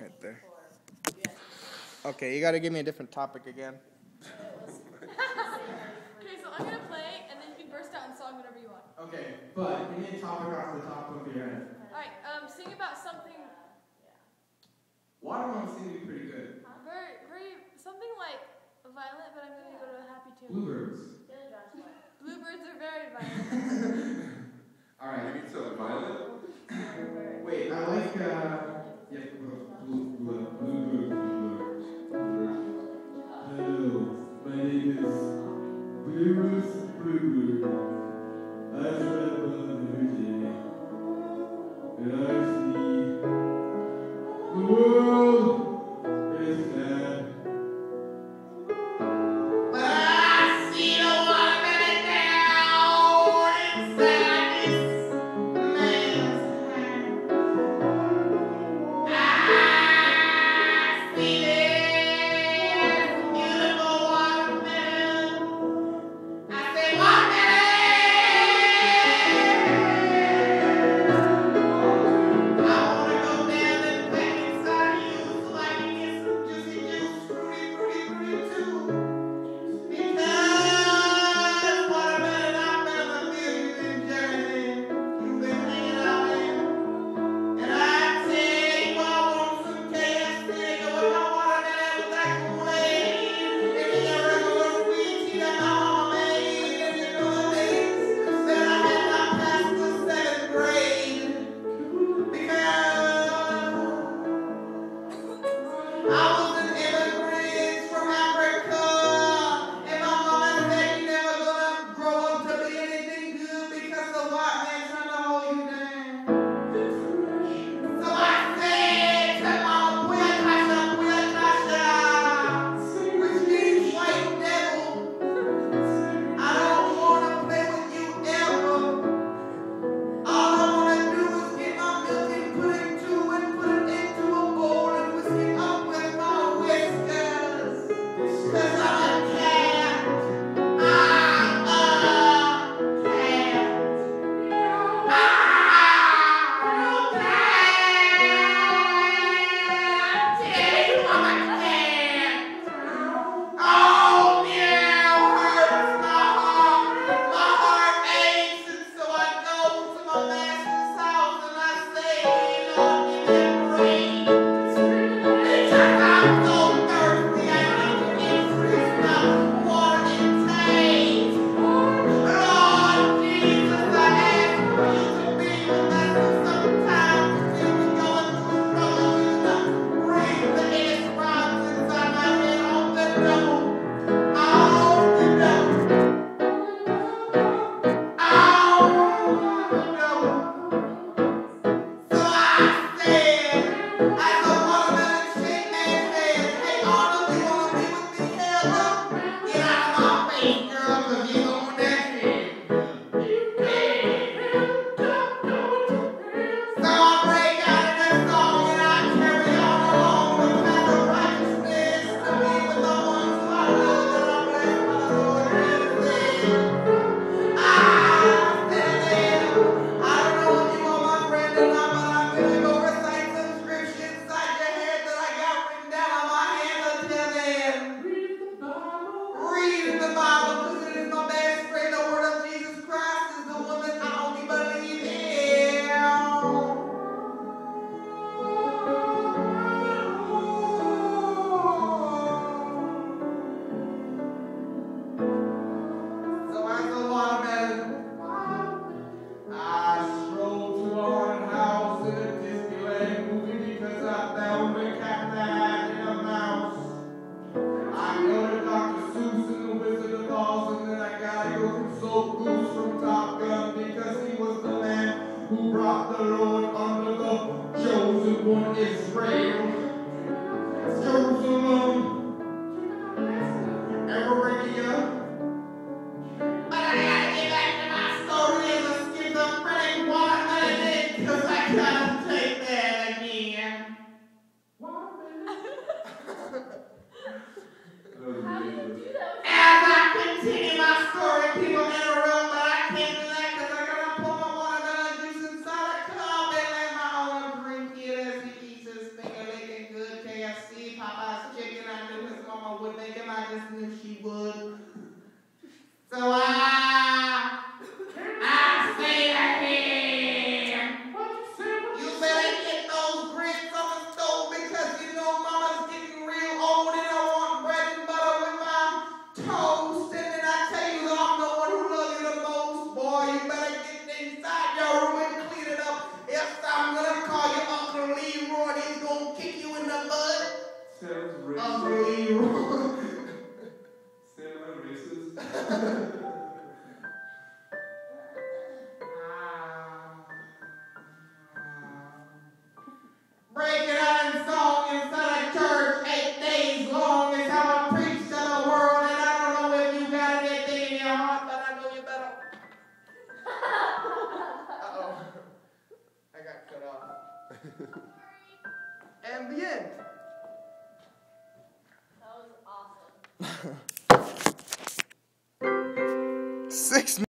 Right there. Okay, you gotta give me a different topic again. Okay, so I'm gonna play, and then you can burst out in song whenever you want. Okay, but give me a topic off the top of your head. Alright, sing about something Watermelon seems to be pretty good. something like violent, but I'm gonna go to a happy tune. Bluebirds. Bluebirds are very violent. Alright. You need some violet? Wait, I like, Hello, my name is Bluebirds Bluebird. I travel every day, and I see the world is sad. But I see the watermelon down inside this man's hand. I see this beautiful watermelon. I say watermelon. I wanna go down and peck inside you so I can get some juicy juice, fruity too. Because watermelon, I've never been journey. You've been hanging out in. And I tell you, I want some KFC to go with my watermelon with that Kool-Aid. And then the regular sweet tea that my mama made. And you know the days that I had not passed the 7th grade. Because I was an immigrant from Africa, and my mama said you never gonna grow up to be anything good because the white man trying to hold you down. So I said to mama, Puyakasha, which means white devil. I don't wanna play with you ever. All I wanna do is get my milk and put it into a bowl and whisk it up with my whiskers. 'Cause I'm a cat. I'm a cat. I tell you I'm a cat. Oh, meow hurts my heart. My heart aches, and so I go to my master's house and I say, Lord, give me a break. Because I'm so thirsty, I need to increase my water intake. Lord Jesus, I ask for you to be with us sometimes until we go into trouble. You to bring the ass rods inside my head on the double. On the double. On the double. So I said, as a watermelon shake man says, hey Arnold, you wanna be with me? Hell no. Get out of my face, girl, 'cause you on that head. So I break out in that song and I carry on along the path of righteousness to be with the ones who I love that are blessed by the Lord Jesus. I don't know if you are my friend or not, but I'm gonna go recite some scripture inside your head that I got written down on my hand until then. Read the Bible, because it is my best friend. The word of Jesus Christ is the one that I only believe in. So as a watermelon, I strolled to a haunted house in a Disneyland movie because I found a cat that had a mouse. I go to Dr. Seuss and the Wizard of Oz, and then I gotta go consult Goose from Top Gun because he was the man who brought the Lord under the chosen one Israel. Jerusalem, Arabia. But I gotta get back to my story as a schizophrenic watermelon because I gotta take that again. How do you do that? As I continue my story, people interrupt, but I can't do that because I gotta pour my watermelon juice inside a cup and let my owner drink it as he eats his finger licking good. racist. I'm really wrong. Say am I racist? Breaking on song inside a church 8 days long is how I preach to the world, and I don't know if you got anything in your heart, but I know you better. Uh-oh. I got cut off. And the end. That was awesome.